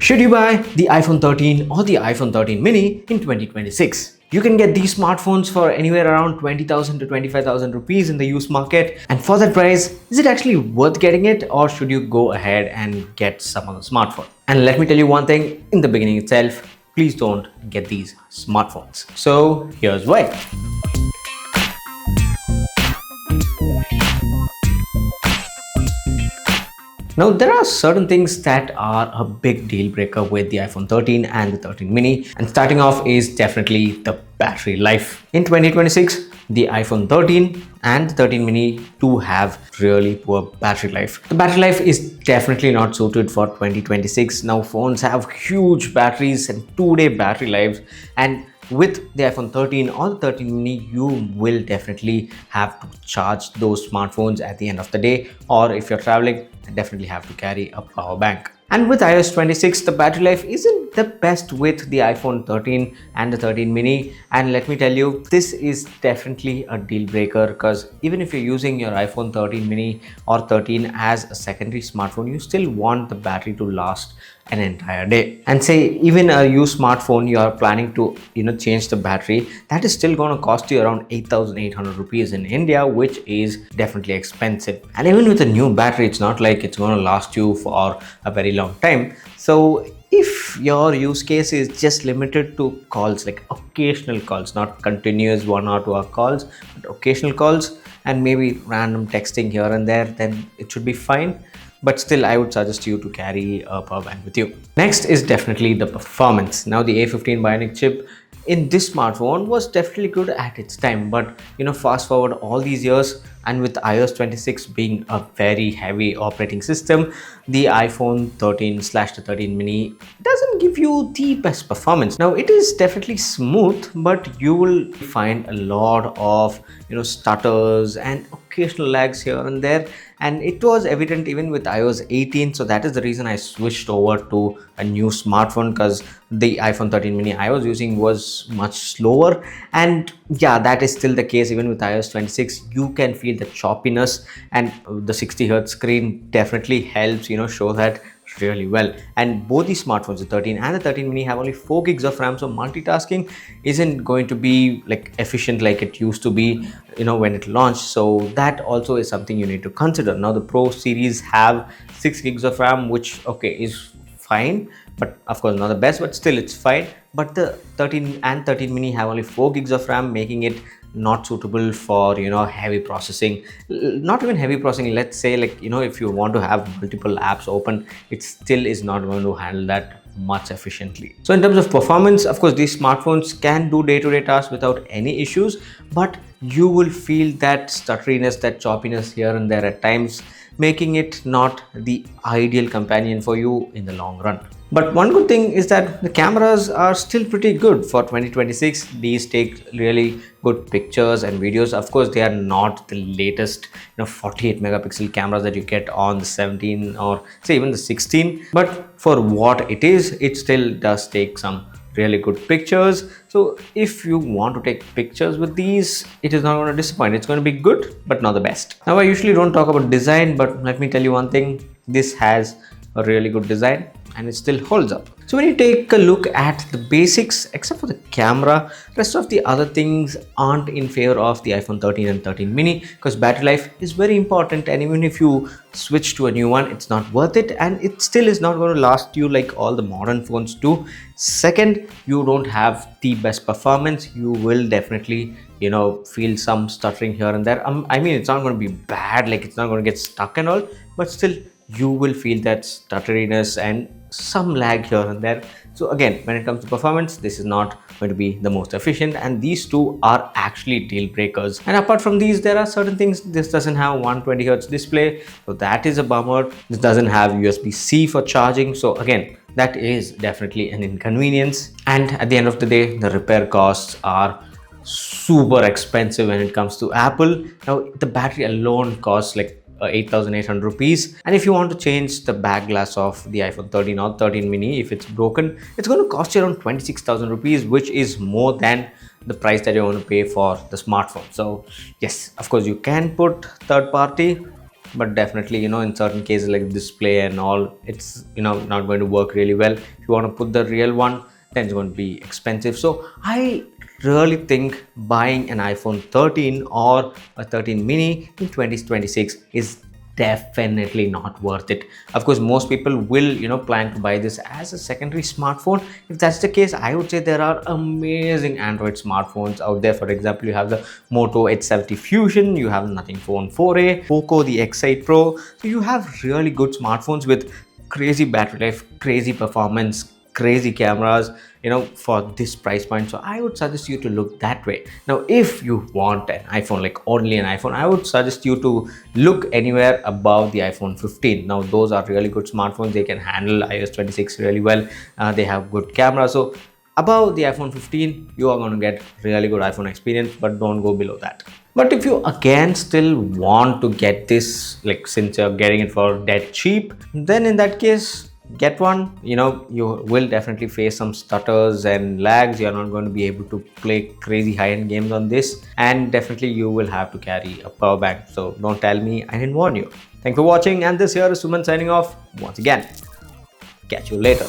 Should you buy the iPhone 13 or the iPhone 13 mini in 2026? You can get these smartphones for anywhere around 20,000 to 25,000 rupees in the used market. And for that price, is it actually worth getting it, or should you go ahead and get some other smartphone? And let me tell you one thing in the beginning itself, please don't get these smartphones. So here's why. Now, there are certain things that are a big deal breaker with the iPhone 13 and the 13 mini, and starting off is definitely the battery life. In 2026, the iPhone 13 and the 13 mini do have really poor battery life. The battery life is definitely not suited for 2026. Now, phones have huge batteries and 2-day battery lives, and with the iPhone 13 or the 13 mini, you will definitely have to charge those smartphones at the end of the day, or if you're traveling, definitely have to carry a power bank. And with iOS 26, the battery life isn't the best with the iPhone 13 and the 13 mini. And let me tell you, this is definitely a deal breaker, because even if you're using your iPhone 13 mini or 13 as a secondary smartphone, you still want the battery to last an entire day. And say even a used smartphone, you are planning to change the battery, that is still going to cost you around 8,800 rupees in India, which is definitely expensive. And even with a new battery, it's not like it's going to last you for a very long time. So if your use case is just limited to calls, like occasional calls, not continuous 1 or 2 hour calls, but occasional calls and maybe random texting here and there, then it should be fine. But still, I would suggest you to carry a power bank with you. Next is definitely the performance. Now, the A15 Bionic chip in this smartphone was definitely good at its time, but fast forward all these years, and with iOS 26 being a very heavy operating system, the iPhone 13/the 13 mini doesn't give you the best performance. Now, it is definitely smooth, but you will find a lot of stutters and occasional lags here and there, and it was evident even with iOS 18. So that is the reason I switched over to a new smartphone, because the iPhone 13 mini I was using was much slower. And yeah, that is still the case even with iOS 26. You can feel the choppiness, and the 60 hertz screen definitely helps show that really well. And both these smartphones, the 13 and the 13 mini, have only 4 gigs of RAM, so multitasking isn't going to be like efficient like it used to be when it launched. So that also is something you need to consider. Now, the Pro series have 6 gigs of RAM, which is fine, but of course not the best, but still it's fine. But the 13 and 13 mini have only 4 gigs of RAM, making it not suitable for heavy processing. Not even heavy processing, let's say, like if you want to have multiple apps open, it still is not going to handle that much efficiently. So in terms of performance, of course, these smartphones can do day-to-day tasks without any issues, but you will feel that stutteriness, that choppiness here and there at times, making it not the ideal companion for you in the long run. But one good thing is that the cameras are still pretty good for 2026. These take really good pictures and videos. Of course, they are not the latest 48 megapixel cameras that you get on the 17 or say even the 16, but for what it is, it still does take some really good pictures. So if you want to take pictures with these, it is not going to disappoint. It's going to be good, but not the best. Now, I usually don't talk about design, but let me tell you one thing, this has a really good design and it still holds up. So when you take a look at the basics, except for the camera, rest of the other things aren't in favor of the iPhone 13 and 13 mini, because battery life is very important, and even if you switch to a new one, it's not worth it, and it still is not going to last you like all the modern phones do. Second, you don't have the best performance. You will definitely feel some stuttering here and there. I mean, it's not going to be bad, like it's not going to get stuck and all, but still you will feel that stutteriness and some lag here and there. So again, when it comes to performance, this is not going to be the most efficient, and these two are actually deal breakers. And apart from these, there are certain things. This doesn't have 120 hertz display, so that is a bummer. This doesn't have USB-C for charging, so again, that is definitely an inconvenience. And at the end of the day, the repair costs are super expensive when it comes to Apple. Now, the battery alone costs like 8,800 rupees, and if you want to change the back glass of the iPhone 13 or 13 mini, if it's broken, it's going to cost you around 26,000 rupees, which is more than the price that you want to pay for the smartphone. So yes, of course, you can put third party, but definitely, in certain cases like display and all, it's not going to work really well. If you want to put the real one, then it's going to be expensive. So I really think buying an iPhone 13 or a 13 mini in 2026 is definitely not worth it. Of course, most people will plan to buy this as a secondary smartphone. If that's the case, I would say there are amazing Android smartphones out there. For example, you have the Moto H70 Fusion, you have Nothing Phone 4a, Poco the X8 Pro. So you have really good smartphones with crazy battery life, crazy performance, crazy cameras, for this price point. So I would suggest you to look that way. Now, if you want an iPhone, like only an iPhone, I would suggest you to look anywhere above the iPhone 15. Now, those are really good smartphones. They can handle iOS 26 really well. They have good camera. So above the iPhone 15, you are going to get really good iPhone experience, but don't go below that. But if you again still want to get this, like since you're getting it for dead cheap, then in that case, get one. You will definitely face some stutters and lags. You're not going to be able to play crazy high-end games on this, and definitely you will have to carry a power bank. So don't tell me I didn't warn you. Thanks for watching, and this here is Suman signing off once again. Catch you later.